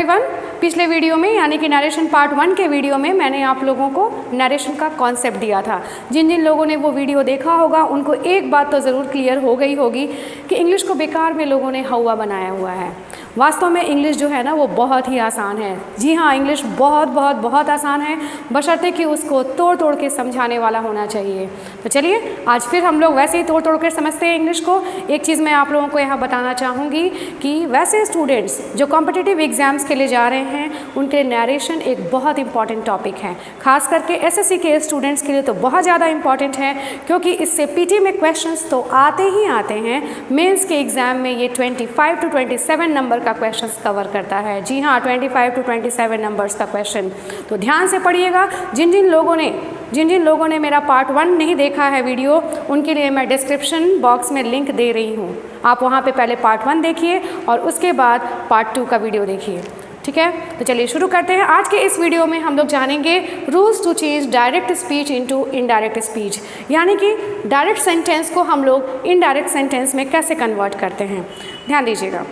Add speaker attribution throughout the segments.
Speaker 1: One पिछले video में यानी कि नरेशन पार्ट 1 के वीडियो में मैंने आप लोगों को नरेशन का कॉन्सेप्ट दिया था। जिन जिन लोगों ने वो वीडियो देखा होगा उनको एक बात तो ज़रूर क्लियर हो गई होगी कि इंग्लिश को बेकार में लोगों ने हवा बनाया हुआ है। वास्तव में इंग्लिश जो है ना वो बहुत ही आसान है। जी हाँ, इंग्लिश बहुत बहुत बहुत आसान है, बशर्ते कि उसको तोड़ तोड़ के समझाने वाला होना चाहिए। तो चलिए आज फिर हम लोग वैसे ही तोड़ तोड़ कर समझते हैं इंग्लिश को। एक चीज़ मैं आप लोगों को यहाँ बताना चाहूँगी कि वैसे स्टूडेंट्स जो कॉम्पिटिटिव एग्जाम्स के लिए जा रहे हैं उनके नरेशन एक बहुत इंपॉर्टेंट टॉपिक है। खास करके एसएससी के स्टूडेंट्स के लिए तो बहुत ज़्यादा इंपॉर्टेंट है, क्योंकि इससे पीटी में क्वेश्चंस तो आते ही आते हैं। मेंस के एग्ज़ाम में ये 25 to 27 नंबर का क्वेश्चंस कवर करता है। जी हाँ, 25 to 27 नंबर्स का क्वेश्चन। तो ध्यान से पढ़िएगा। जिन जिन लोगों ने मेरा पार्ट 1 नहीं देखा है वीडियो, उनके लिए मैं डिस्क्रिप्शन बॉक्स में लिंक दे रही हूँ। आप वहाँ पे पहले पार्ट 1 देखिए और उसके बाद पार्ट 2 का वीडियो देखिए। ठीक है, तो चलिए शुरू करते हैं। आज के इस वीडियो में हम लोग जानेंगे rules to change direct speech into indirect speech, यानी कि डायरेक्ट सेंटेंस को हम लोग इनडायरेक्ट सेंटेंस में कैसे कन्वर्ट करते हैं। ध्यान दीजिएगा,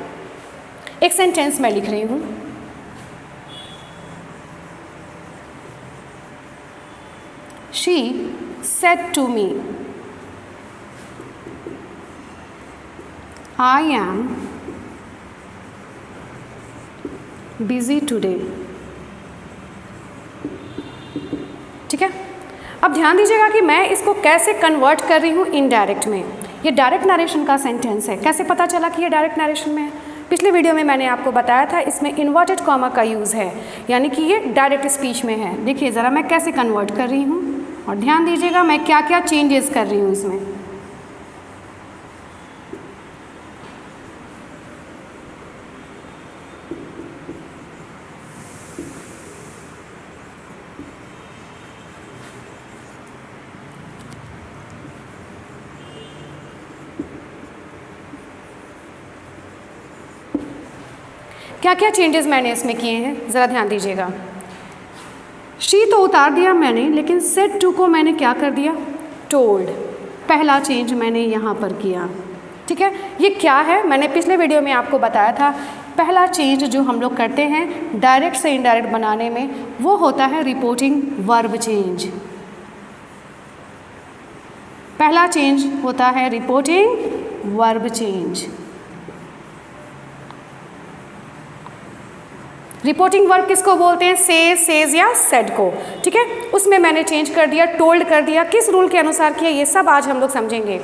Speaker 1: एक सेंटेंस मैं लिख रही हूँ। She said to me, I am busy today। ठीक है, अब ध्यान दीजिएगा कि मैं इसको कैसे कन्वर्ट कर रही हूँ इनडायरेक्ट में। ये डायरेक्ट नरेशन का सेंटेंस है। कैसे पता चला कि ये डायरेक्ट नरेशन में है? पिछले वीडियो में मैंने आपको बताया था इसमें इन्वर्टेड कॉमा का यूज़ है, यानी कि ये डायरेक्ट स्पीच में है। देखिए ज़रा मैं कैसे कन्वर्ट कर रही हूँ और ध्यान दीजिएगा मैं क्या क्या चेंजेस कर रही हूँ इसमें। क्या क्या चेंजेस मैंने इसमें किए हैं ज़रा ध्यान दीजिएगा। शी तो उतार दिया मैंने, लेकिन सेड टू को मैंने क्या कर दिया? टोल्ड। पहला चेंज मैंने यहाँ पर किया। ठीक है, ये क्या है? मैंने पिछले वीडियो में आपको बताया था। पहला चेंज जो हम लोग करते हैं डायरेक्ट से इनडायरेक्ट बनाने में, वो होता है रिपोर्टिंग वर्ब चेंज। पहला चेंज होता है reporting verb change. Reporting verb किसको बोलते हैं? से, सेज या सेड को। ठीक है, उसमें मैंने चेंज कर दिया, टोल्ड कर दिया। किस रूल के अनुसार किया ये सब आज हम लोग समझेंगे।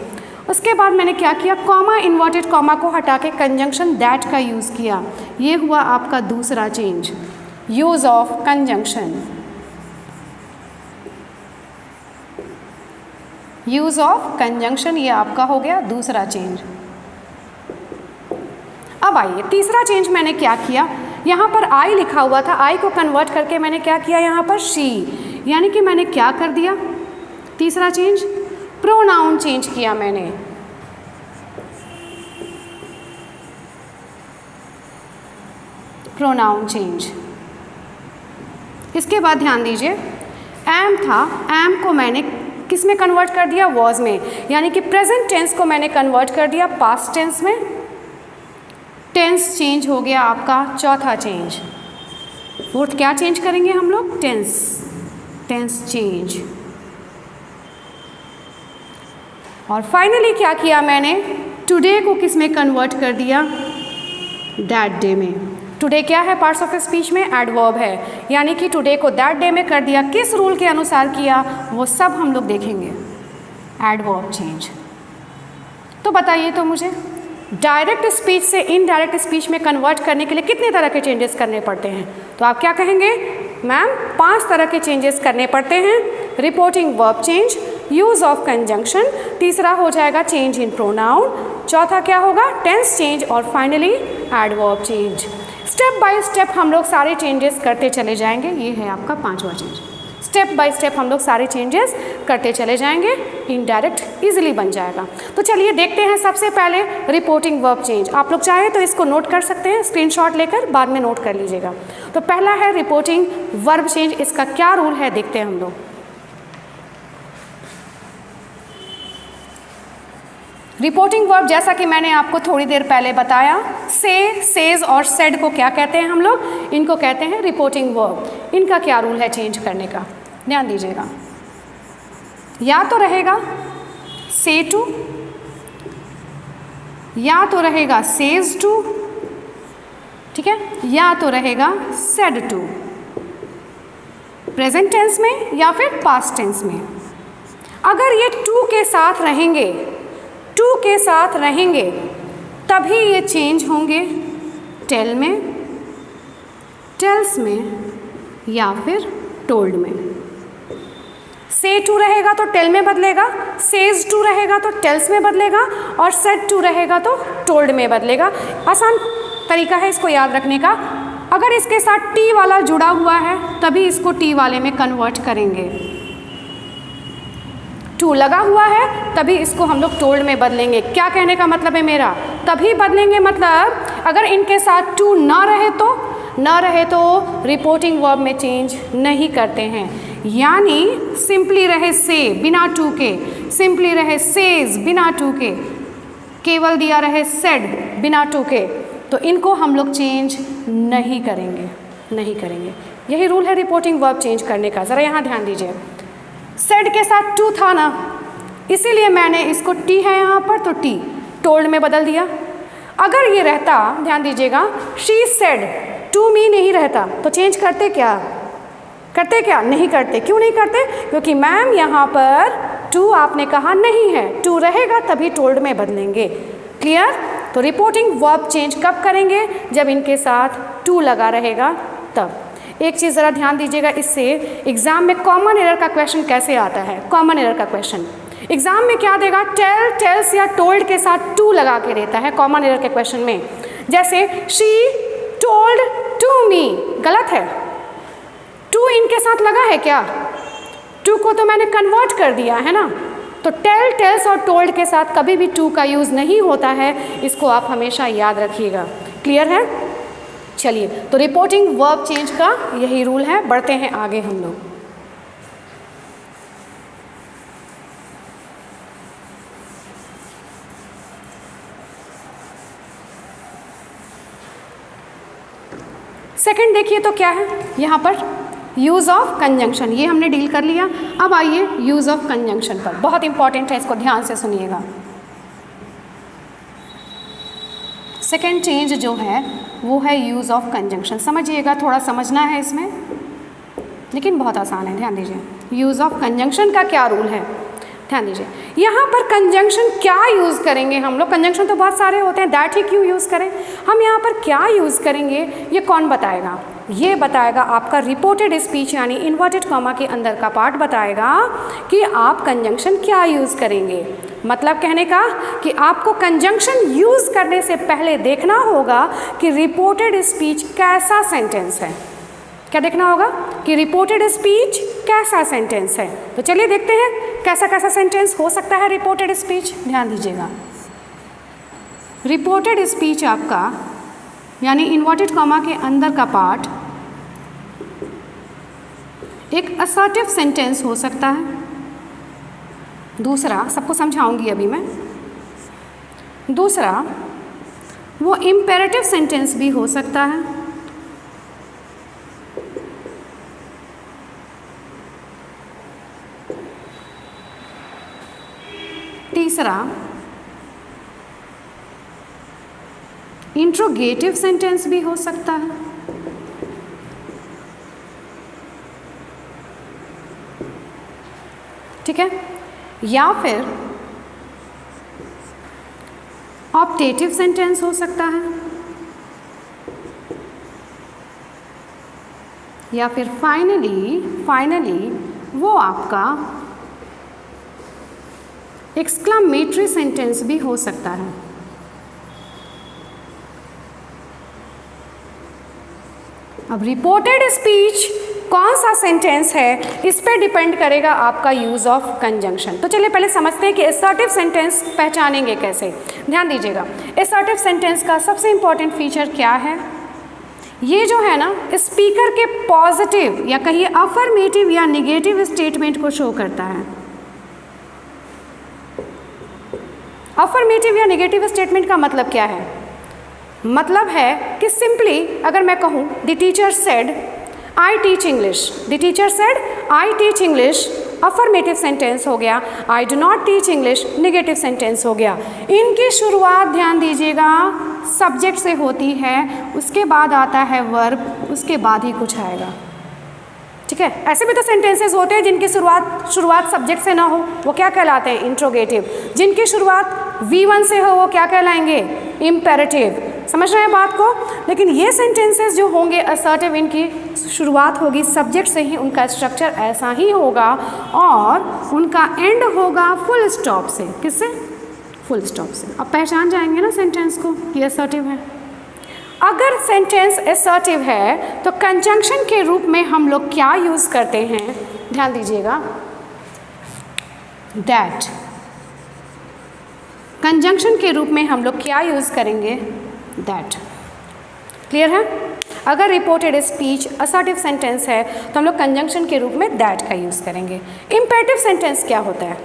Speaker 1: उसके बाद मैंने क्या किया? कॉमा, इन्वर्टेड कॉमा को हटा के कंजंक्शन दैट का यूज़ किया। ये हुआ आपका दूसरा change, use of conjunction. Use of conjunction ये आपका हो गया दूसरा चेंज। अब आइए तीसरा चेंज मैंने क्या किया? यहाँ पर आई लिखा हुआ था, आई को कन्वर्ट करके मैंने क्या किया यहाँ पर? शी, यानी कि मैंने क्या कर दिया? तीसरा चेंज प्रोनाउन चेंज किया मैंने। Pronoun change. इसके बाद ध्यान दीजिए, एम था, एम को मैंने किस में कन्वर्ट कर दिया? वॉज में, यानी कि प्रेजेंट टेंस को मैंने कन्वर्ट कर दिया पास्ट टेंस में। टेंस चेंज हो गया आपका चौथा चेंज। फोर्थ क्या चेंज करेंगे हम लोग? Tense, tense change. और फाइनली क्या किया मैंने? टुडे को किस में कन्वर्ट कर दिया? दैट डे में। टुडे क्या है? पार्ट्स ऑफ स्पीच में एडवर्ब है, यानी कि टुडे को दैट डे में कर दिया। किस रूल के अनुसार किया वो सब हम लोग देखेंगे। Adverb change. तो बताइए तो मुझे, डायरेक्ट स्पीच से इनडायरेक्ट स्पीच में कन्वर्ट करने के लिए कितने तरह के चेंजेस करने पड़ते हैं? तो आप क्या कहेंगे? मैम 5 तरह के चेंजेस करने पड़ते हैं। Reporting verb change, use of conjunction, तीसरा हो जाएगा चेंज इन प्रोनाउन, चौथा क्या होगा? टेंस चेंज, और finally adverb change. Step by step हम लोग सारे चेंजेस करते चले जाएंगे। ये है आपका 5वां चेंज। स्टेप बाय स्टेप हम लोग सारे चेंजेस करते चले जाएंगे, इनडायरेक्ट इजीली बन जाएगा। तो चलिए देखते हैं सबसे पहले रिपोर्टिंग वर्ब चेंज। आप लोग चाहें तो इसको नोट कर सकते हैं, स्क्रीनशॉट लेकर बाद में नोट कर लीजिएगा। तो पहला है रिपोर्टिंग वर्ब चेंज। इसका क्या रूल है देखते हैं हम लोग। रिपोर्टिंग वर्ब जैसा कि मैंने आपको थोड़ी देर पहले बताया, से, सेज और सेड को क्या कहते हैं हम लोग? इनको कहते हैं रिपोर्टिंग वर्ब। इनका क्या रूल है चेंज करने का? ध्यान दीजिएगा, या तो रहेगा से टू, या तो रहेगा सेज टू, ठीक है, या तो रहेगा सेड टू, प्रेजेंट टेंस में या फिर पास्ट टेंस में। अगर ये टू के साथ रहेंगे, टू के साथ रहेंगे तभी ये चेंज होंगे टेल में, टेल्स में या फिर टोल्ड में। से टू रहेगा तो टेल में बदलेगा, सेज टू रहेगा तो टेल्स में बदलेगा और सेड टू रहेगा तो टोल्ड में बदलेगा। आसान तरीका है इसको याद रखने का। अगर इसके साथ टी वाला जुड़ा हुआ है तभी इसको टी वाले में कन्वर्ट करेंगे, टू लगा हुआ है तभी इसको हम लोग टोल्ड में बदलेंगे। क्या कहने का मतलब है मेरा? तभी बदलेंगे मतलब अगर इनके साथ टू ना रहे तो रिपोर्टिंग वर्ब में चेंज नहीं करते हैं। यानी सिंपली रहे से बिना टू के, सिंपली रहे सेज बिना टू के, केवल दिया रहे सेड बिना टू के, तो इनको हम लोग चेंज नहीं करेंगे। यही रूल है रिपोर्टिंग वर्ब चेंज करने का। ज़रा यहाँ ध्यान दीजिए, सेड के साथ टू था ना, इसीलिए मैंने इसको टी है यहाँ पर तो टी टोल्ड में बदल दिया। अगर ये रहता, ध्यान दीजिएगा, शी सेड टू मी नहीं रहता तो चेंज करते क्या? नहीं करते। क्यों नहीं करते? क्योंकि मैम यहाँ पर टू आपने कहा नहीं है, टू रहेगा तभी टोल्ड में बदलेंगे। क्लियर? तो रिपोर्टिंग वर्ब चेंज कब करेंगे? जब इनके साथ टू लगा रहेगा तब। एक चीज़ ज़रा ध्यान दीजिएगा, इससे एग्ज़ाम में कॉमन एरर का क्वेश्चन कैसे आता है। कॉमन एरर का क्वेश्चन एग्ज़ाम में क्या देगा? टेल, टेल्स या टोल्ड के साथ टू लगा के देता है कॉमन एरर के क्वेश्चन में। जैसे शी टोल्ड टू मी, गलत है। टू इनके साथ लगा है क्या? टू को तो मैंने कन्वर्ट कर दिया है ना। तो टेल, टेल्स और टोल्ड के साथ कभी भी टू का यूज़ नहीं होता है, इसको आप हमेशा याद रखिएगा। क्लियर है? चलिए, तो रिपोर्टिंग वर्ब चेंज का यही रूल है। बढ़ते हैं आगे हम लोग। सेकंड देखिए तो क्या है यहाँ पर, यूज़ ऑफ कंजंक्शन। ये हमने डील कर लिया। अब आइए यूज़ ऑफ कंजंक्शन पर, बहुत इंपॉर्टेंट है, इसको ध्यान से सुनिएगा। सेकेंड चेंज जो है वो है यूज़ ऑफ कंजंक्शन। समझिएगा, थोड़ा समझना है इसमें, लेकिन बहुत आसान है। ध्यान दीजिए, यूज़ ऑफ कंजंक्शन का क्या रूल है, ध्यान दीजिए। यहाँ पर कंजंक्शन क्या यूज़ करेंगे हम लोग? कंजंक्शन तो बहुत सारे होते हैं, दैट ही क्यों यूज़ करें? हम यहाँ पर क्या यूज़ करेंगे ये कौन बताएगा? ये बताएगा आपका रिपोर्टेड स्पीच, यानी इन्वर्टेड कॉमा के अंदर का पार्ट बताएगा कि आप कंजंक्शन क्या यूज़ करेंगे। मतलब कहने का कि आपको कंजंक्शन यूज़ करने से पहले देखना होगा कि रिपोर्टेड स्पीच कैसा सेंटेंस है। क्या देखना होगा? कि रिपोर्टेड स्पीच कैसा सेंटेंस है। तो चलिए देखते हैं कैसा कैसा सेंटेंस हो सकता है रिपोर्टेड स्पीच। ध्यान दीजिएगा, रिपोर्टेड स्पीच आपका यानी इन्वर्टेड कॉमा के अंदर का पार्ट एक असर्टिव सेंटेंस हो सकता है। दूसरा, सबको समझाऊंगी अभी मैं, दूसरा वो इम्पेरेटिव सेंटेंस भी हो सकता है। तीसरा इंट्रोगेटिव सेंटेंस भी हो सकता है। ठीक है, या फिर ऑप्टेटिव सेंटेंस हो सकता है, या फिर फाइनली वो आपका एक्सक्लामेटरी सेंटेंस भी हो सकता है। अब रिपोर्टेड स्पीच कौन सा सेंटेंस है, इस पे डिपेंड करेगा आपका यूज़ ऑफ कंजंक्शन। तो चलिए पहले समझते हैं कि असर्टिव सेंटेंस पहचानेंगे कैसे। ध्यान दीजिएगा, असर्टिव सेंटेंस का सबसे इंपॉर्टेंट फीचर क्या है? ये जो है ना, स्पीकर के पॉजिटिव या कहिए अफर्मेटिव या निगेटिव स्टेटमेंट को शो करता है। अफर्मेटिव या नेगेटिव स्टेटमेंट का मतलब क्या है? मतलब है कि सिंपली अगर मैं कहूँ the teacher said I teach English, the teacher said I teach English, affirmative sentence हो गया। I do not teach English, negative sentence हो गया। इनकी शुरुआत ध्यान दीजिएगा सब्जेक्ट से होती है, उसके बाद आता है वर्ब, उसके बाद ही कुछ आएगा। ठीक है, ऐसे भी तो सेंटेंसेस होते हैं जिनकी शुरुआत सब्जेक्ट से ना हो, वो क्या कहलाते हैं? इंट्रोगेटिव। जिनकी शुरुआत V1 से हो वो क्या कहलाएंगे? इम्पेरेटिव। समझ रहे हैं बात को? लेकिन ये सेंटेंसेस जो होंगे असर्टिव, इनकी शुरुआत होगी सब्जेक्ट से ही, उनका स्ट्रक्चर ऐसा ही होगा और उनका एंड होगा फुल स्टॉप से। किससे? फुल स्टॉप से। अब पहचान जाएंगे ना सेंटेंस को कि असर्टिव है। अगर सेंटेंस असर्टिव है तो कंजंक्शन के रूप में हम लोग क्या यूज़ करते हैं? ध्यान दीजिएगा, दैट। कंजंक्शन के रूप में हम लोग क्या यूज़ करेंगे? दैट। क्लियर है? अगर रिपोर्टेड स्पीच असर्टिव सेंटेंस है तो हम लोग कंजंक्शन के रूप में दैट का यूज़ करेंगे। इम्पेरेटिव सेंटेंस क्या होता है?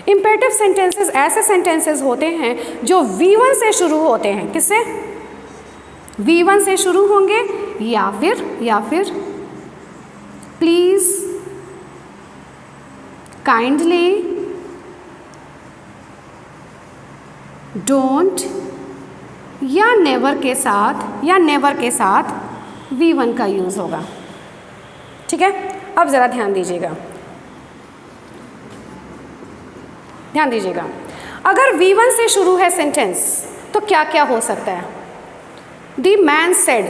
Speaker 1: इम्पेरेटिव सेंटेंसेस ऐसे सेंटेंसेस होते हैं जो V1 से शुरू होते हैं। किससे? V1 से शुरू होंगे या फिर प्लीज़, काइंडली, डोंट या नेवर के साथ V1 का यूज़ होगा। ठीक है, अब ज़रा ध्यान दीजिएगा, अगर V1 से शुरू है सेंटेंस तो क्या क्या हो सकता है? The man said,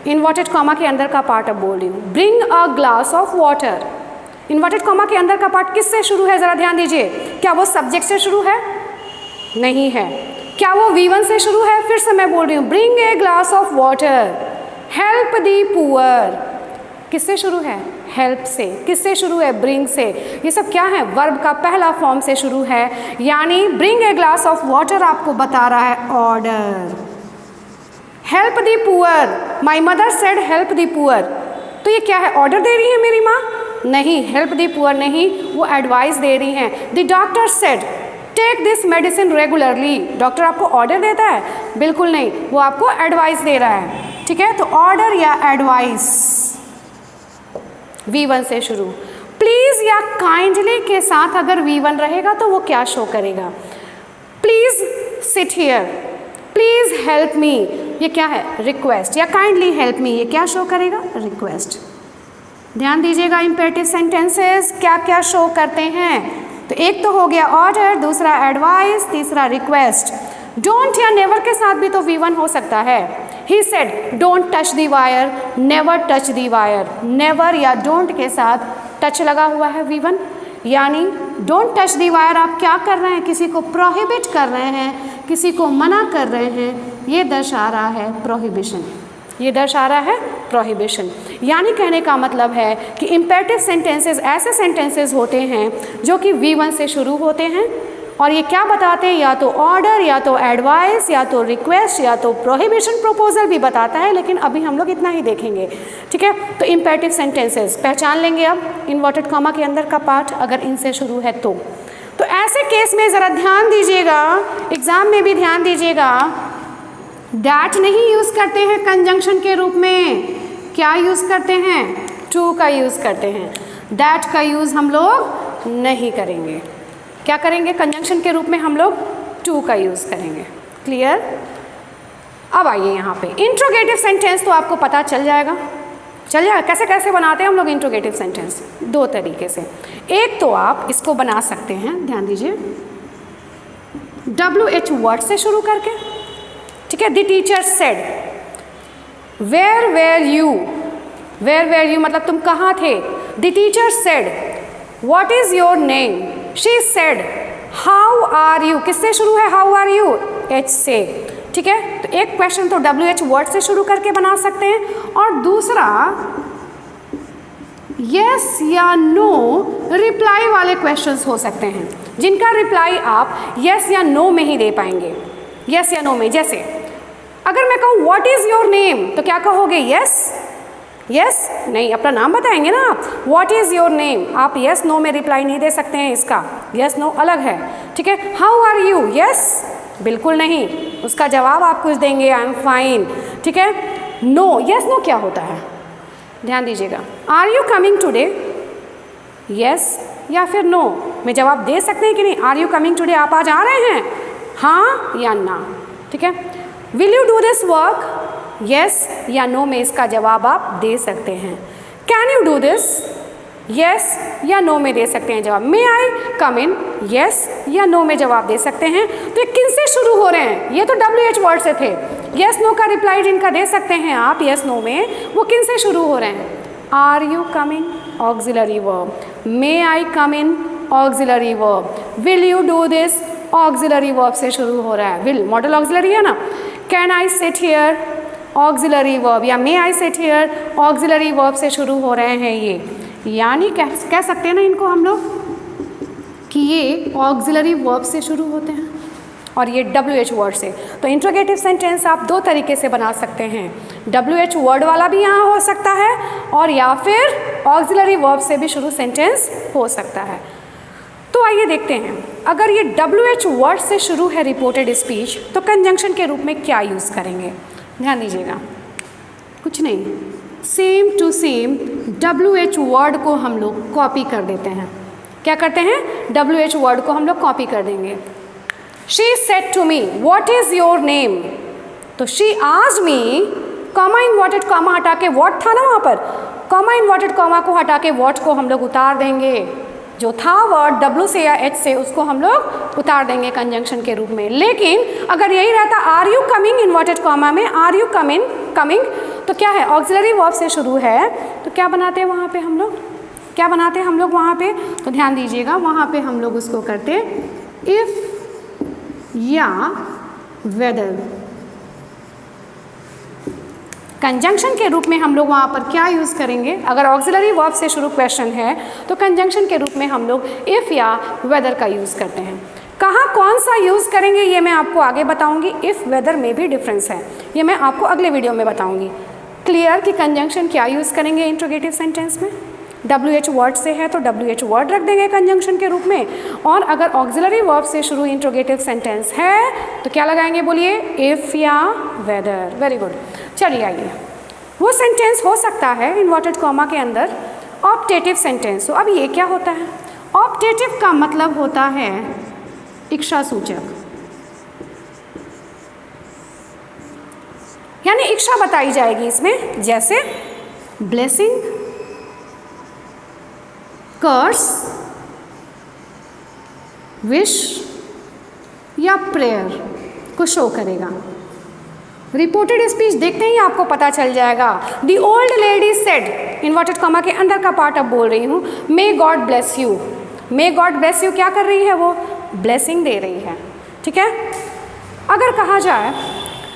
Speaker 1: inverted comma के अंदर का पार्ट अब बोल रही हूँ, bring a glass of water. Inverted comma के अंदर का पार्ट किससे शुरू है? ज़रा ध्यान दीजिए, क्या वो सब्जेक्ट से शुरू है? नहीं है। क्या वो V1 से शुरू है? फिर से मैं बोल रही हूँ, bring a glass of water, help the poor, किससे शुरू है? हेल्प से। किससे शुरू है? ब्रिंग से। ये सब क्या है? वर्ब का पहला फॉर्म से शुरू है, यानी bring a glass of water आपको बता रहा है order. Help the poor, my mother said help the poor, तो ये क्या है? ऑर्डर दे रही है मेरी माँ? नहीं, हेल्प दी पुअर नहीं, वो एडवाइस दे रही हैं। The doctor said take this medicine regularly, doctor आपको ऑर्डर देता है? बिल्कुल नहीं, वो आपको एडवाइस दे रहा है। ठीक है, तो ऑर्डर या एडवाइस V1 से शुरू। प्लीज़ या काइंडली के साथ अगर V1 रहेगा तो वो क्या शो करेगा? Please sit here, please help me, ये क्या है? रिक्वेस्ट। या काइंडली हेल्प मी, ये क्या शो करेगा? रिक्वेस्ट। ध्यान दीजिएगा, इम्पेरेटिव सेंटेंसेस क्या क्या शो करते हैं? तो एक तो हो गया ऑर्डर, दूसरा एडवाइस, तीसरा रिक्वेस्ट। डोंट या नेवर के साथ भी तो V1 हो सकता है। He said don't touch the wire, never touch the wire. Never या डोंट के साथ टच लगा हुआ है V1, यानी डोंट टच दी वायर आप क्या कर रहे हैं? किसी को प्रोहिबिट कर रहे हैं, किसी को मना कर रहे हैं, ये दर्शा रहा है प्रोहिबिशन। ये दर्शा रहा है प्रोहिबिशन। यानी कहने का मतलब है कि इम्पेरेटिव सेंटेंसेस ऐसे सेंटेंसेस होते हैं जो कि V1 से शुरू होते हैं और ये क्या बताते हैं? या तो ऑर्डर, या तो एडवाइस, या तो रिक्वेस्ट, या तो प्रोहिबिशन, प्रपोजल भी बताता है, लेकिन अभी हम लोग इतना ही देखेंगे। ठीक है, तो इम्पेरेटिव सेंटेंसेस पहचान लेंगे अब इन्वर्टेड कॉमा के अंदर का पार्ट अगर इनसे शुरू है तो ऐसे केस में ज़रा ध्यान दीजिएगा, एग्ज़ाम में भी ध्यान दीजिएगा, डैट नहीं यूज़ करते हैं कंजंक्शन के रूप में। क्या यूज़ करते हैं? टू का यूज़ करते हैं। दैट का यूज़ हम लोग नहीं करेंगे। क्या करेंगे? कंजंक्शन के रूप में हम लोग टू का यूज़ करेंगे। क्लियर? अब आइए यहाँ पे इंट्रोगेटिव सेंटेंस तो आपको पता चल जाएगा। कैसे कैसे बनाते हैं हम लोग इंट्रोगेटिव सेंटेंस? दो तरीके से। एक तो आप इसको बना सकते हैं, ध्यान दीजिए, WH वर्ड से शुरू करके। ठीक है, the teacher said, where were you, where were you मतलब तुम कहाँ थे। The teacher said, what is your name. She said, how are you, किससे शुरू है? हाउ आर यू, H से। ठीक है, तो एक क्वेश्चन तो WH वर्ड से शुरू करके बना सकते हैं और दूसरा यस या नो रिप्लाई वाले क्वेश्चंस हो सकते हैं जिनका रिप्लाई आप यस या नो में ही दे पाएंगे। यस या नो में, जैसे अगर मैं कहूँ व्हाट इज़ योर नेम तो क्या कहोगे? यस, यस नहीं, अपना नाम बताएंगे ना आप। व्हाट इज़ योर नेम, आप यस नो में रिप्लाई नहीं दे सकते हैं, इसका यस नो अलग है। ठीक है, हाउ आर यू, यस बिल्कुल नहीं, उसका जवाब आप कुछ देंगे, आई एम फाइन, ठीक है। नो, यस नो क्या होता है, ध्यान दीजिएगा। Are you coming today, yes या फिर नो में जवाब दे सकते हैं कि नहीं। आर यू कमिंग टुडे, आप आज आ रहे हैं, हाँ या ना, ठीक है। Will you do this work, yes या नो में इसका जवाब आप दे सकते हैं। Can you do this, yes या नो में दे सकते हैं जवाब। मे आई कम इन, यस या नो में जवाब दे सकते हैं। तो ये किन से शुरू हो रहे हैं, ये तो WH वर्ड से थे। यस नो का रिप्लाई जिनका दे सकते हैं आप यस नो में, वो किन से शुरू हो रहे हैं। Are you coming, auxiliary verb. May I come in, auxiliary verb. Will you do this, auxiliary verb से शुरू हो रहा है। विल मॉडल ऑक्सिलरी है ना। Can I sit here, auxiliary verb, या may I sit here, auxiliary verb से शुरू हो रहे हैं ये। यानी कह सकते हैं ना इनको हम लोग कि ये ऑक्सिलरी वर्ब से शुरू होते हैं और ये WH वर्ड से। तो इंट्रोगेटिव सेंटेंस आप दो तरीके से बना सकते हैं, WH वर्ड वाला भी यहाँ हो सकता है और या फिर ऑक्सिलरी वर्ब से भी शुरू सेंटेंस हो सकता है। तो आइए देखते हैं, अगर ये WH वर्ड से शुरू है रिपोर्टेड स्पीच, तो कंजंक्शन के रूप में क्या यूज़ करेंगे। ध्यान दीजिएगा, कुछ नहीं, same to same WH word को हम लोग कॉपी कर देते हैं। क्या करते हैं, WH वर्ड को हम लोग कॉपी कर देंगे। She said to me, what is your name? तो she asked me, comma inverted comma हटा के what था ना वहाँ पर, कॉमा इन्वर्टेड कॉमा को हटा के what को हम लोग उतार देंगे। जो था वर्ड W से या H से, उसको हम लोग उतार देंगे कंजंक्शन के रूप में। लेकिन अगर यही रहता are you coming inverted comma में, आर यू कमिंग तो क्या है, ऑक्सिलरी वर्ब से शुरू है, तो क्या बनाते हैं वहाँ पे हम लोग, क्या बनाते हैं हम लोग वहाँ पे। तो ध्यान दीजिएगा, वहाँ पे हम लोग उसको करते इफ या वेदर। कंजंक्शन के रूप में हम लोग वहाँ पर क्या यूज़ करेंगे, अगर ऑक्सिलरी वर्ब से शुरू क्वेश्चन है तो कंजंक्शन के रूप में हम लोग इफ़ या वेदर का यूज़ करते हैं। कहाँ कौन सा यूज़ करेंगे ये मैं आपको आगे बताऊंगी। इफ़ वेदर में भी डिफरेंस है, ये मैं आपको अगले वीडियो में बताऊंगी। क्लियर कि कंजंक्शन क्या यूज़ करेंगे इंट्रोगेटिव सेंटेंस में। WH वर्ड से है तो WH वर्ड रख देंगे कंजंक्शन के रूप में, और अगर ऑक्सिलरी वर्ब से शुरू इंट्रोगेटिव सेंटेंस है तो क्या लगाएंगे, बोलिए, इफ़ या वेदर। Very good. चलिए आइए, वो सेंटेंस हो सकता है इन्वर्टेड कॉमा के अंदर ऑप्टेटिव सेंटेंस। तो अब ये क्या होता है, ऑप्टेटिव का मतलब होता है इच्छा सूचक, यानी इच्छा बताई जाएगी इसमें, जैसे ब्लेसिंग, कर्स, विश या प्रेयर को शो करेगा। रिपोर्टेड स्पीच देखते ही आपको पता चल जाएगा। The old lady said, inverted comma के अंदर का पार्ट अब बोल रही हूँ, may God bless you. May God bless you क्या कर रही है, वो ब्लेसिंग दे रही है, ठीक है। अगर कहा जाए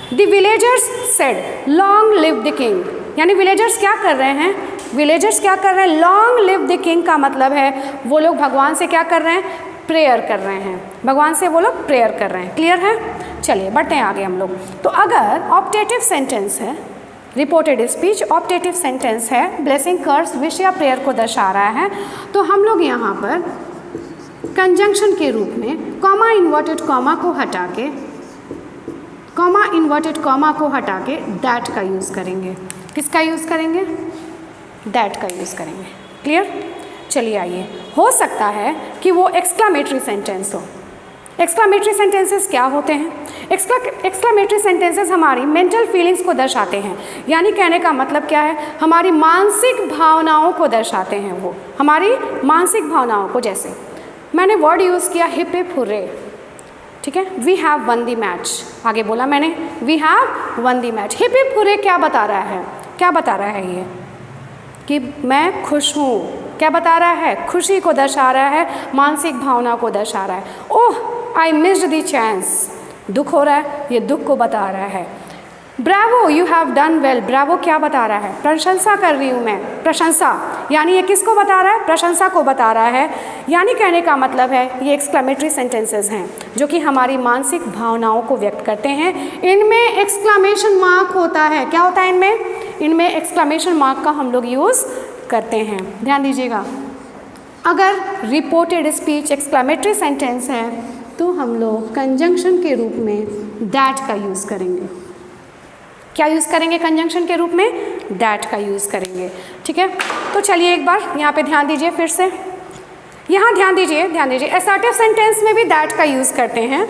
Speaker 1: the villagers said long live the king, यानी विलेजर्स क्या कर रहे हैं, विलेजर्स क्या कर रहे हैं, लॉन्ग लिव द किंग का मतलब है वो लोग भगवान से क्या कर रहे हैं, प्रेयर कर रहे हैं, भगवान से वो लोग प्रेयर कर रहे हैं। क्लियर है। चलिए बढ़ते हैं आगे हम लोग। तो अगर ऑप्टेटिव सेंटेंस है, रिपोर्टेड स्पीच ऑप्टेटिव सेंटेंस है, ब्लेसिंग, कर्स, विश या प्रेयर को दर्शा रहा है, तो हम लोग यहाँ पर कंजंक्शन के रूप में कॉमा इन्वर्टेड कॉमा को हटा के, कॉमा इन्वर्टेड कॉमा को हटा के दैट का यूज़ करेंगे। किसका यूज़ करेंगे, दैट का यूज़ करेंगे। क्लियर। चलिए आइए, हो सकता है कि वो एक्सक्लामेटरी सेंटेंस हो। एक्सक्लामेटरी सेंटेंसेस क्या होते हैं, एक्सक्लामेटरी सेंटेंसेस हमारी मेंटल फीलिंग्स को दर्शाते हैं, यानी कहने का मतलब क्या है, हमारी मानसिक भावनाओं को दर्शाते हैं, वो हमारी मानसिक भावनाओं को। जैसे मैंने वर्ड यूज़ किया हिप हिप हुर्रे, ठीक है, we have won the match, आगे बोला मैंने we have won the match. Hip hip hurray क्या बता रहा है, क्या बता रहा है ये, कि मैं खुश हूँ। क्या बता रहा है, खुशी को दर्शा रहा है, मानसिक भावना को दर्शा रहा है। ओह आई मिस्ड दी चांस, दुख हो रहा है, ये दुख को बता रहा है। Bravo you have done well, Bravo क्या बता रहा है, प्रशंसा कर रही हूँ मैं, प्रशंसा, यानी ये किसको बता रहा है, प्रशंसा को बता रहा है। यानी कहने का मतलब है ये एक्सक्लामेटरी सेंटेंसेस हैं जो कि हमारी मानसिक भावनाओं को व्यक्त करते हैं। इनमें एक्सक्लामेशन मार्क होता है, क्या होता है इनमें, इनमें एक्सक्लामेशन मार्क का हम लोग यूज़ करते हैं। ध्यान दीजिएगा, अगर रिपोर्टेड स्पीच एक्सक्लामेटरी सेंटेंस है तो हम लोग कंजंक्शन के रूप में दैट का यूज़ करेंगे। क्या यूज़ करेंगे कंजंक्शन के रूप में? दैट का यूज़ करेंगे। ठीक है, तो चलिए एक बार यहाँ पे ध्यान दीजिए फिर से, यहाँ ध्यान दीजिए। असर्टिव सेंटेंस में भी दैट का यूज़ करते हैं,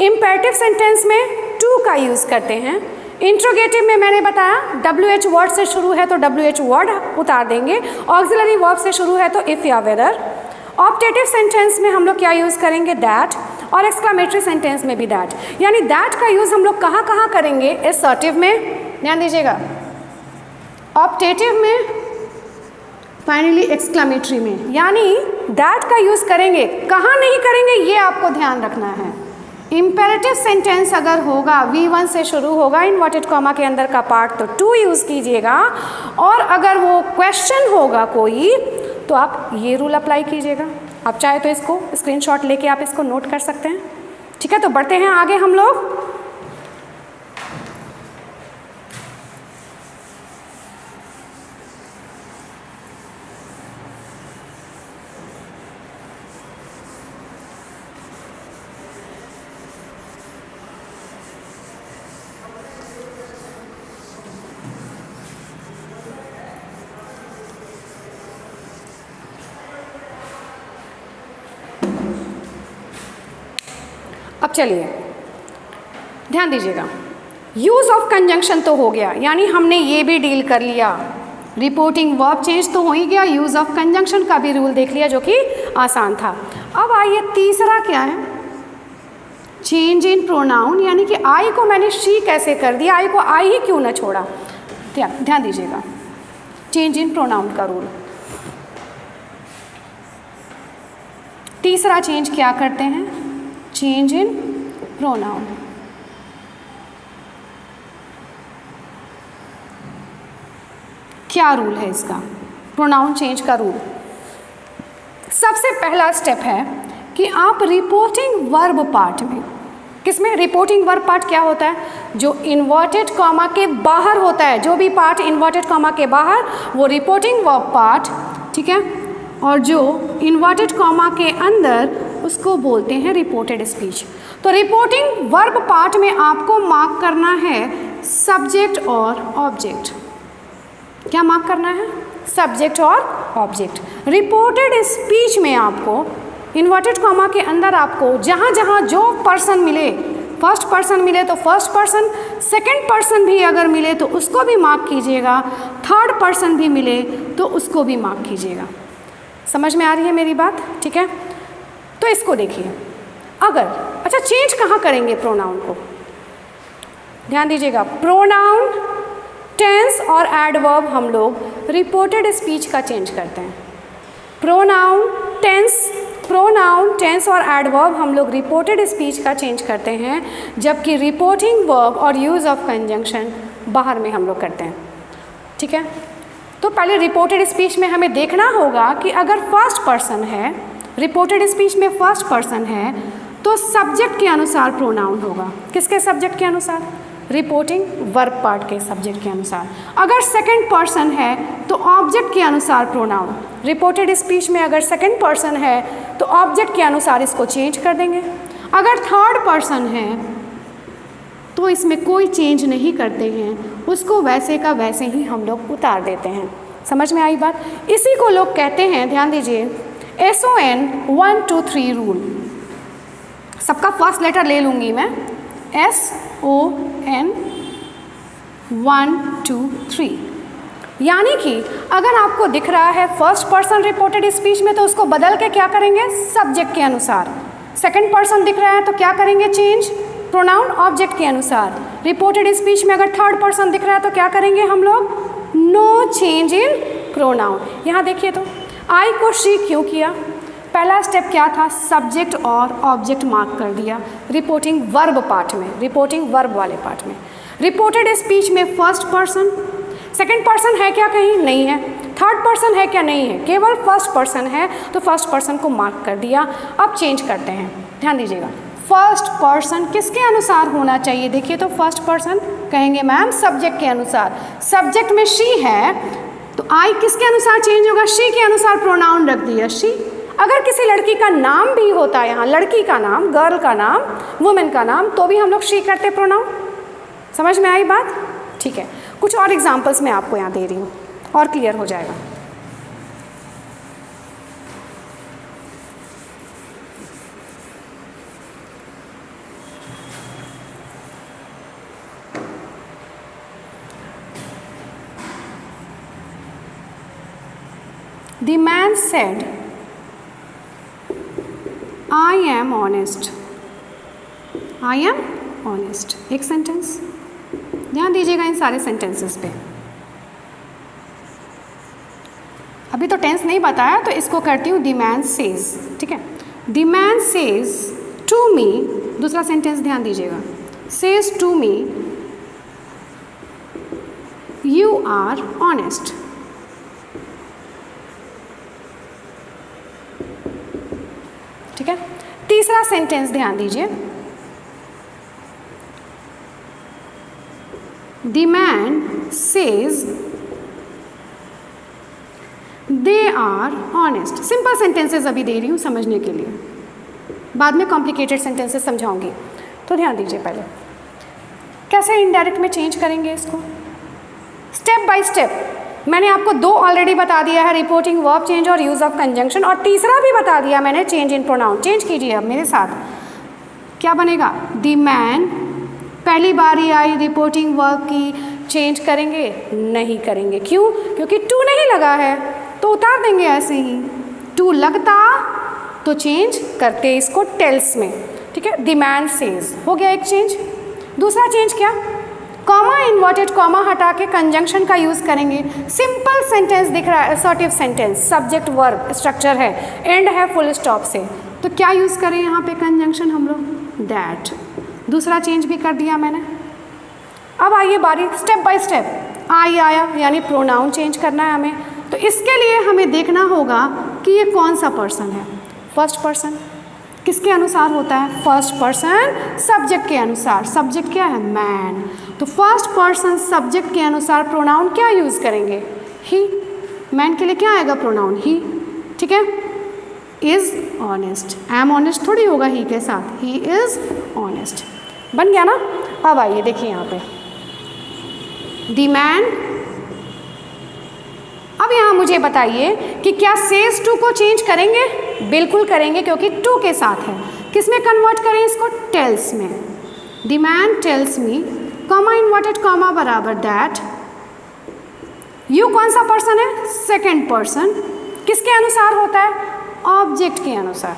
Speaker 1: इम्पेरेटिव सेंटेंस में टू का यूज़ करते हैं, इंट्रोगेटिव में मैंने बताया WH वर्ड से शुरू है तो WH वर्ड उतार देंगे, ऑक्सिलरी वर्ब से शुरू है तो इफ़ या वेदर। ऑप्टेटिव सेंटेंस में हम लोग क्या यूज़ करेंगे? दैट। और एक्सक्लामेटरी सेंटेंस में भी दैट। यानी दैट का यूज़ हम लोग कहाँ कहाँ करेंगे? असर्टिव में, ध्यान दीजिएगा, ऑप्टेटिव में, फाइनली एक्सक्लामेटरी में। यानी दैट का यूज़ करेंगे, कहाँ नहीं करेंगे ये आपको ध्यान रखना है। इम्पेरेटिव सेंटेंस अगर होगा V1 से शुरू होगा इन्वर्टेड कॉमा के अंदर का पार्ट तो टू यूज़ कीजिएगा, और अगर वो क्वेश्चन होगा कोई तो आप ये रूल अप्लाई कीजिएगा। आप चाहे तो इसको स्क्रीनशॉट लेके आप इसको नोट कर सकते हैं। ठीक है, तो बढ़ते हैं आगे हम लोग। अब चलिए ध्यान दीजिएगा, यूज़ ऑफ कंजंक्शन तो हो गया, यानी हमने ये भी डील कर लिया। रिपोर्टिंग वर्ब चेंज तो हो ही गया, यूज़ ऑफ कंजंक्शन का भी रूल देख लिया जो कि आसान था। अब आइए तीसरा क्या है? चेंज इन प्रोनाउन, यानी कि आई को मैंने शी कैसे कर दिया, आई को आई ही क्यों ना छोड़ा। ध्यान दीजिएगा, चेंज इन प्रोनाउन का रूल। तीसरा चेंज क्या करते हैं? Change in pronoun. क्या रूल है इसका? प्रोनाउन चेंज का रूल। सबसे पहला स्टेप है कि आप रिपोर्टिंग वर्ब पार्ट में, किसमें? रिपोर्टिंग वर्ब पार्ट क्या होता है? जो इन्वर्टेड कॉमा के बाहर होता है, जो भी पार्ट इन्वर्टेड कॉमा के बाहर वो रिपोर्टिंग वर्ब पार्ट, ठीक है, और जो इन्वर्टेड कॉमा के अंदर उसको बोलते हैं रिपोर्टेड स्पीच। तो रिपोर्टिंग वर्ब पार्ट में आपको मार्क करना है सब्जेक्ट और ऑब्जेक्ट। क्या मार्क करना है? सब्जेक्ट और ऑब्जेक्ट। रिपोर्टेड स्पीच में आपको इन्वर्टेड कॉमा के अंदर आपको जहाँ जहाँ जो पर्सन मिले, फर्स्ट पर्सन मिले तो फर्स्ट पर्सन, सेकंड पर्सन भी अगर मिले तो उसको भी मार्क कीजिएगा, थर्ड पर्सन भी मिले तो उसको भी मार्क कीजिएगा। समझ में आ रही है मेरी बात? ठीक है, तो इसको देखिए। अगर अच्छा चेंज कहाँ करेंगे प्रोनाउन को? ध्यान दीजिएगा, प्रोनाउन, टेंस और एडवर्ब हम लोग रिपोर्टेड स्पीच का चेंज करते हैं। प्रोनाउन, टेंस और एडवर्ब हम लोग रिपोर्टेड स्पीच का चेंज करते हैं, जबकि रिपोर्टिंग वर्ब और यूज़ ऑफ कंजंक्शन बाहर में हम लोग करते हैं। ठीक है, तो पहले रिपोर्टेड स्पीच में हमें देखना होगा कि अगर फर्स्ट पर्सन है, रिपोर्टेड स्पीच में फर्स्ट पर्सन है तो सब्जेक्ट के अनुसार प्रोनाउन होगा। किसके सब्जेक्ट के अनुसार? रिपोर्टिंग वर्ब पार्ट के सब्जेक्ट के अनुसार। अगर सेकंड पर्सन है तो ऑब्जेक्ट के अनुसार प्रोनाउन। रिपोर्टेड स्पीच में अगर सेकंड पर्सन है तो ऑब्जेक्ट के अनुसार इसको चेंज कर देंगे। अगर थर्ड पर्सन है तो इसमें कोई चेंज नहीं करते हैं, उसको वैसे का वैसे ही हम लोग उतार देते हैं। समझ में आई बात? इसी को लोग कहते हैं, ध्यान दीजिए, SON 1 2 3 रूल। सबका फर्स्ट लेटर ले लूँगी मैं, SON 1 2 3। यानी कि अगर आपको दिख रहा है फर्स्ट पर्सन रिपोर्टेड स्पीच में तो उसको बदल के क्या करेंगे? सब्जेक्ट के अनुसार। सेकंड पर्सन दिख रहा है तो क्या करेंगे? चेंज प्रोनाउन ऑब्जेक्ट के अनुसार। रिपोर्टेड स्पीच में अगर थर्ड पर्सन दिख रहा है तो क्या करेंगे हम लोग? No change in pronoun. यहाँ देखिए तो आई को शी क्यों किया? पहला स्टेप क्या था? सब्जेक्ट और ऑब्जेक्ट मार्क कर दिया रिपोर्टिंग वर्ब पार्ट में, रिपोर्टिंग वर्ब वाले पार्ट में। रिपोर्टेड स्पीच में फर्स्ट पर्सन, सेकंड पर्सन है क्या? कहीं नहीं है। थर्ड पर्सन है क्या? नहीं है, केवल फर्स्ट पर्सन है, तो फर्स्ट पर्सन को मार्क कर दिया। अब चेंज करते हैं, ध्यान दीजिएगा। फर्स्ट पर्सन किसके अनुसार होना चाहिए? देखिए तो फर्स्ट पर्सन कहेंगे मैम सब्जेक्ट के अनुसार। सब्जेक्ट में शी है तो आई किसके अनुसार चेंज होगा? शी के अनुसार प्रोनाउन रख दिया शी। अगर किसी लड़की का नाम भी होता है यहाँ, लड़की का नाम, गर्ल का नाम, वुमेन का नाम, तो भी हम लोग शी करते प्रोनाउन। समझ में आई बात? ठीक है, कुछ और एग्जाम्पल्स मैं आपको यहाँ दे रही हूँ और क्लियर हो जाएगा। The man said, I am honest. I am honest. एक सेंटेंस, ध्यान दीजिएगा इन सारे सेंटेंसेस पे। अभी तो टेंस नहीं बताया तो इसको करती हूँ the man says, ठीक है। The man says to me, दूसरा सेंटेंस ध्यान दीजिएगा, says to me, you are honest. ठीक है। तीसरा सेंटेंस ध्यान दीजिए, The man says they are honest. Simple sentences अभी दे रही हूँ समझने के लिए, बाद में कॉम्प्लिकेटेड सेंटेंसेस समझाऊंगी। तो ध्यान दीजिए पहले कैसे इनडायरेक्ट में चेंज करेंगे इसको, स्टेप बाय स्टेप। मैंने आपको दो ऑलरेडी बता दिया है, रिपोर्टिंग वर्ब चेंज और यूज़ ऑफ कंजंक्शन, और तीसरा भी बता दिया मैंने, चेंज इन प्रोनाउन। चेंज कीजिए अब मेरे साथ, क्या बनेगा? द मैन, पहली बारी आई रिपोर्टिंग वर्ब की, चेंज करेंगे? नहीं करेंगे। क्यों? क्योंकि टू नहीं लगा है, तो उतार देंगे ऐसे ही। टू लगता तो चेंज करते इसको टेल्स में, ठीक है। द मैन सेज हो गया एक चेंज। दूसरा चेंज क्या? कॉमा, इन्वर्टेड कॉमा हटा के कंजंक्शन का यूज़ करेंगे। सिंपल सेंटेंस दिख रहा है, assertive sentence, subject verb structure है, एंड है फुल स्टॉप से, तो क्या यूज़ करें यहाँ पे कंजंक्शन हम लोग? दैट। दूसरा चेंज भी कर दिया मैंने। अब आइए बारी स्टेप बाय स्टेप। आई आया यानी प्रोनाउन चेंज करना है हमें, तो इसके लिए हमें देखना होगा कि ये कौन सा पर्सन है। फर्स्ट पर्सन किसके अनुसार होता है? फर्स्ट पर्सन सब्जेक्ट के अनुसार। सब्जेक्ट क्या है? मैन। तो फर्स्ट पर्सन सब्जेक्ट के अनुसार प्रोनाउन क्या यूज़ करेंगे? ही। मैन के लिए क्या आएगा? प्रोनाउन ही, ठीक है। इज़ ऑनेस्ट, एम ऑनेस्ट थोड़ी होगा ही के साथ, ही इज़ ऑनेस्ट। बन गया ना? अब आइए देखिए यहाँ पे द मैन। अब यहाँ मुझे बताइए कि क्या सेज टू को चेंज करेंगे? बिल्कुल करेंगे, क्योंकि टू के साथ है। किस में कन्वर्ट करें इसको? टेल्स में। The man tells me, comma inverted comma बराबर दैट। यू कौन सा पर्सन है? Second person. किसके अनुसार होता है? ऑब्जेक्ट के अनुसार।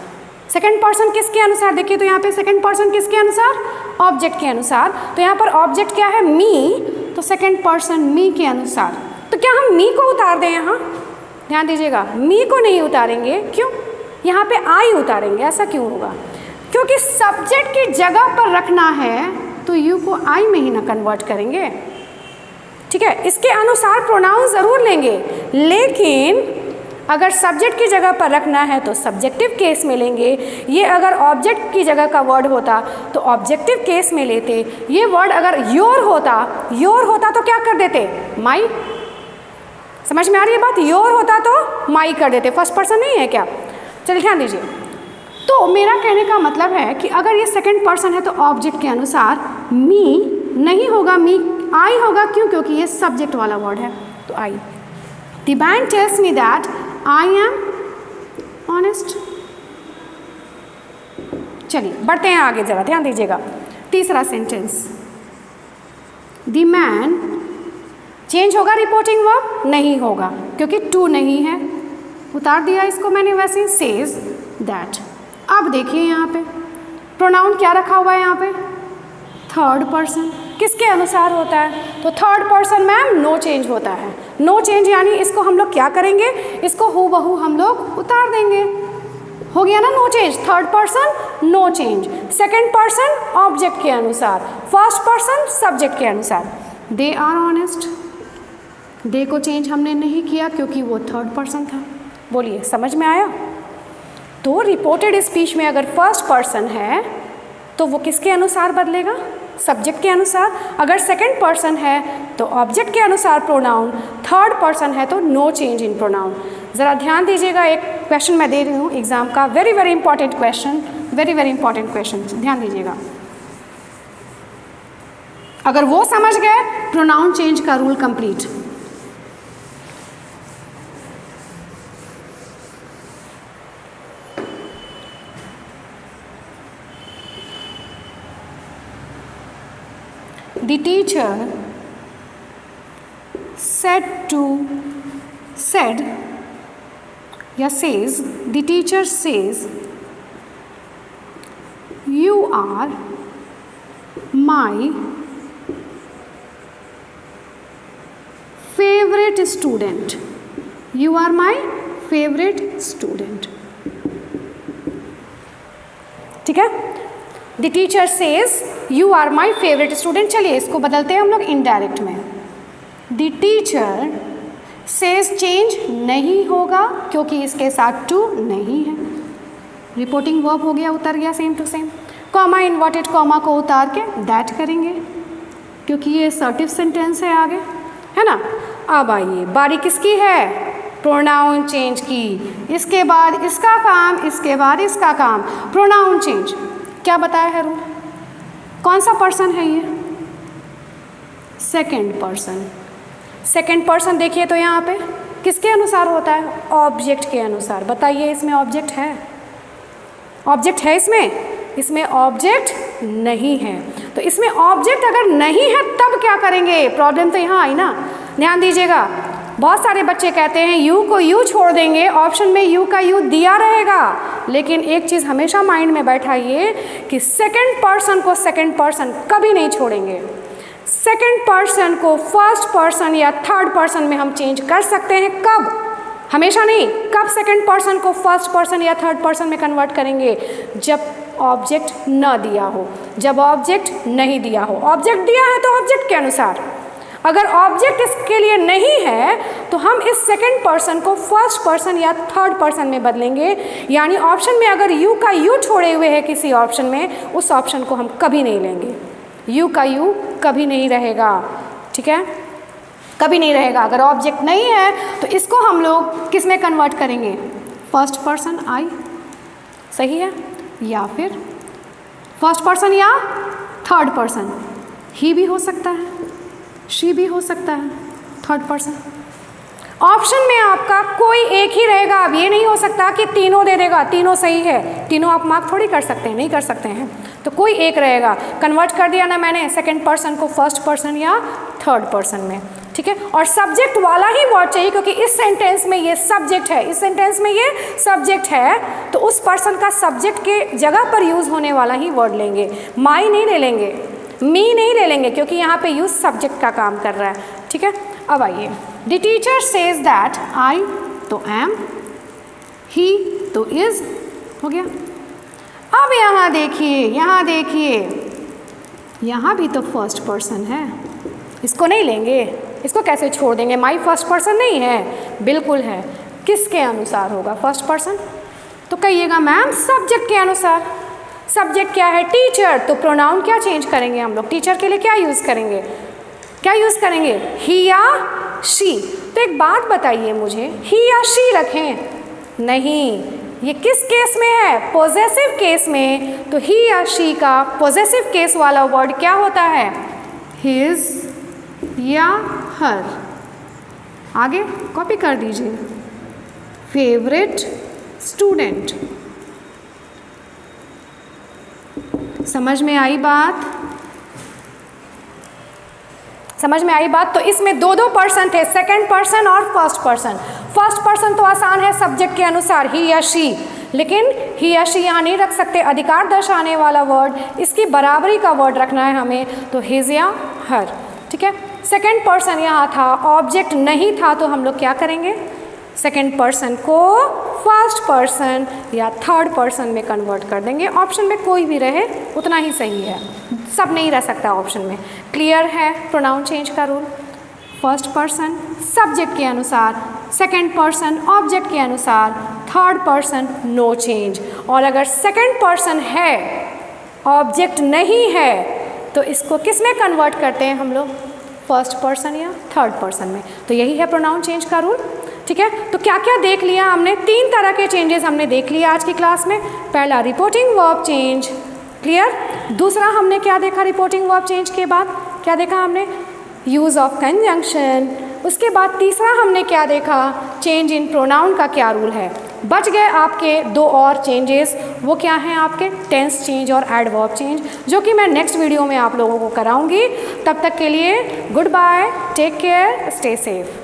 Speaker 1: सेकेंड पर्सन किसके अनुसार? देखिए तो यहाँ पे सेकेंड पर्सन किसके अनुसार? ऑब्जेक्ट के अनुसार। तो यहाँ पर ऑब्जेक्ट क्या है? मी, तो सेकेंड पर्सन मी के अनुसार। तो क्या हम मी को उतार दें यहाँ? ध्यान दीजिएगा, मी को नहीं उतारेंगे। क्यों? यहाँ पे आई उतारेंगे। ऐसा क्यों होगा? क्योंकि सब्जेक्ट की जगह पर रखना है तो यू को आई में ही ना कन्वर्ट करेंगे, ठीक है। इसके अनुसार प्रोनाउन ज़रूर लेंगे, लेकिन अगर सब्जेक्ट की जगह पर रखना है तो सब्जेक्टिव केस में लेंगे। ये अगर ऑब्जेक्ट की जगह का वर्ड होता तो ऑब्जेक्टिव केस में लेते। ये वर्ड अगर योर होता तो क्या कर देते? माई। समझ में आ रही है बात? योर होता तो माई कर देते। फर्स्ट पर्सन नहीं है क्या? चलिए ध्यान दीजिए। तो मेरा कहने का मतलब है कि अगर ये सेकंड पर्सन है तो ऑब्जेक्ट के अनुसार मी नहीं होगा, मी आई होगा। क्यों? क्योंकि ये सब्जेक्ट वाला वर्ड है, तो I. The man tells me that I am honest. चलिए बढ़ते हैं आगे, जरा ध्यान दीजिएगा। तीसरा सेंटेंस, द मैन चेंज होगा रिपोर्टिंग वर्ब? नहीं होगा, क्योंकि टू नहीं है, उतार दिया इसको मैंने वैसे ही। Says that. अब देखिए यहाँ पे प्रोनाउन क्या रखा हुआ है यहाँ पे? Third person. किसके अनुसार होता है? तो third person ma'am no change होता है। नो चेंज यानी इसको हम लोग क्या करेंगे? इसको हूबहू हम लोग उतार देंगे। हो गया ना no change. Third person no change, second person object के अनुसार, फर्स्ट पर्सन सब्जेक्ट के अनुसार। They are honest. दे को चेंज हमने नहीं किया क्योंकि वो थर्ड पर्सन था। बोलिए समझ में आया? तो रिपोर्टेड स्पीच में अगर फर्स्ट पर्सन है तो वो किसके अनुसार बदलेगा? सब्जेक्ट के अनुसार, अगर सेकंड पर्सन है तो ऑब्जेक्ट के अनुसार प्रोनाउन, थर्ड पर्सन है तो नो चेंज इन प्रोनाउन। ज़रा ध्यान दीजिएगा, एक क्वेश्चन मैं दे रही हूँ एग्जाम का, very very important question, very very important question, ध्यान दीजिएगा। अगर वो समझ गए प्रोनाउन चेंज का rule complete. The teacher said या says, the teacher says, you are my favorite student. You are my favorite student. ठीक है, the teacher says you are my favourite student. चलिए इसको बदलते हैं हम लोग इनडायरेक्ट में। द टीचर सेज चेंज नहीं होगा क्योंकि इसके साथ टू नहीं है, रिपोर्टिंग वर्ब हो गया, उतर गया same to same. Comma inverted comma को उतार के दैट करेंगे क्योंकि ये असर्टिव सेंटेंस है आगे, है ना। अब आइए बारी किसकी है, प्रोनाउन चेंज की। इसके बाद इसका काम, इसके बाद इसका काम, प्रोनाउन चेंज। क्या बताया है रूल, कौन सा पर्सन है ये, सेकंड पर्सन। सेकंड पर्सन देखिए तो यहाँ पे किसके अनुसार होता है, ऑब्जेक्ट के अनुसार। बताइए इसमें ऑब्जेक्ट है, ऑब्जेक्ट है इसमें ऑब्जेक्ट नहीं है। तो इसमें ऑब्जेक्ट अगर नहीं है तब क्या करेंगे, प्रॉब्लम तो यहाँ आई ना। ध्यान दीजिएगा, बहुत सारे बच्चे कहते हैं यू को यू छोड़ देंगे, ऑप्शन में यू का यू दिया रहेगा, लेकिन एक चीज़ हमेशा माइंड में बैठाइए कि सेकंड पर्सन को सेकंड पर्सन कभी नहीं छोड़ेंगे। सेकंड पर्सन को फर्स्ट पर्सन या थर्ड पर्सन में हम चेंज कर सकते हैं, कब, हमेशा नहीं। कब सेकंड पर्सन को फर्स्ट पर्सन या थर्ड पर्सन में कन्वर्ट करेंगे, जब ऑब्जेक्ट न दिया हो, जब ऑब्जेक्ट नहीं दिया हो। ऑब्जेक्ट दिया है तो ऑब्जेक्ट के अनुसार, अगर ऑब्जेक्ट इसके लिए नहीं है तो हम इस सेकंड पर्सन को फर्स्ट पर्सन या थर्ड पर्सन में बदलेंगे। यानी ऑप्शन में अगर यू का यू छोड़े हुए है किसी ऑप्शन में, उस ऑप्शन को हम कभी नहीं लेंगे, यू का यू कभी नहीं रहेगा, ठीक है, कभी नहीं रहेगा। अगर ऑब्जेक्ट नहीं है तो इसको हम लोग किस में कन्वर्ट करेंगे, फर्स्ट पर्सन आई, सही है, या फिर फर्स्ट पर्सन या थर्ड पर्सन, ही भी हो सकता है, शी भी हो सकता है, थर्ड पर्सन। ऑप्शन में आपका कोई एक ही रहेगा। अब ये नहीं हो सकता कि तीनों दे देगा, तीनों सही है, तीनों आप मार्क थोड़ी कर सकते हैं, नहीं कर सकते हैं, तो कोई एक रहेगा। कन्वर्ट कर दिया ना मैंने सेकंड पर्सन को फर्स्ट पर्सन या थर्ड पर्सन में, ठीक है। और सब्जेक्ट वाला ही वर्ड चाहिए क्योंकि इस सेंटेंस में ये सब्जेक्ट है, इस सेंटेंस में ये सब्जेक्ट है, तो उस पर्सन का सब्जेक्ट के जगह पर यूज़ होने वाला ही वर्ड लेंगे। माई नहीं ले लेंगे, मी नहीं ले लेंगे क्योंकि यहाँ पे यूज सब्जेक्ट का काम कर रहा है, ठीक है। अब आइए, द टीचर सेज दैट, आई तो एम, ही तो इज, हो गया। अब यहाँ देखिए, यहाँ देखिए, यहाँ भी तो फर्स्ट पर्सन है, इसको नहीं लेंगे, इसको कैसे छोड़ देंगे, माई फर्स्ट पर्सन नहीं है, बिल्कुल है। किसके अनुसार होगा फर्स्ट पर्सन, तो कहिएगा मैम सब्जेक्ट के अनुसार। सब्जेक्ट क्या है, टीचर, तो प्रोनाउन क्या चेंज करेंगे हम लोग, टीचर के लिए क्या यूज़ करेंगे, क्या यूज़ करेंगे, ही या शी। तो एक बात बताइए मुझे, ही या शी रखें, नहीं, ये किस केस में है, पॉजेसिव केस में। तो ही या शी का पॉजेसिव केस वाला वर्ड क्या होता है, हिज या हर। आगे कॉपी कर दीजिए, फेवरेट स्टूडेंट। समझ में आई बात, समझ में आई बात। तो इसमें दो दो पर्सन थे, सेकंड पर्सन और फर्स्ट पर्सन। फर्स्ट पर्सन तो आसान है सब्जेक्ट के अनुसार, ही या शी, लेकिन ही या शी यहाँ नहीं रख सकते, अधिकार दर्शाने वाला वर्ड, इसकी बराबरी का वर्ड रखना है हमें, तो हिज या हर, ठीक है। सेकंड पर्सन यहाँ था, ऑब्जेक्ट नहीं था, तो हम लोग क्या करेंगे, सेकंड पर्सन को फर्स्ट पर्सन या थर्ड पर्सन में कन्वर्ट कर देंगे। ऑप्शन में कोई भी रहे उतना ही सही है, सब नहीं रह सकता ऑप्शन में। क्लियर है प्रोनाउन चेंज का रूल, फर्स्ट पर्सन सब्जेक्ट के अनुसार, सेकंड पर्सन ऑब्जेक्ट के अनुसार, थर्ड पर्सन नो चेंज। और अगर सेकंड पर्सन है, ऑब्जेक्ट नहीं है, तो इसको किस में कन्वर्ट करते हैं हम लोग, फर्स्ट पर्सन या थर्ड पर्सन में। तो यही है प्रोनाउन चेंज का रूल। ठीक है, तो क्या क्या देख लिया हमने, 3 तरह के चेंजेस हमने देख लिया आज की क्लास में। पहला रिपोर्टिंग वर्ब चेंज, क्लियर। दूसरा हमने क्या देखा रिपोर्टिंग वर्ब चेंज के बाद, क्या देखा हमने, यूज़ ऑफ कंजंक्शन। उसके बाद तीसरा हमने क्या देखा, चेंज इन प्रोनाउन का क्या रूल है। बच गए आपके 2 और चेंजेस, वो क्या हैं आपके, टेंस चेंज और एडवर्ब चेंज, जो कि मैं नेक्स्ट वीडियो में आप लोगों को कराऊंगी। तब तक के लिए goodbye, take care, stay safe.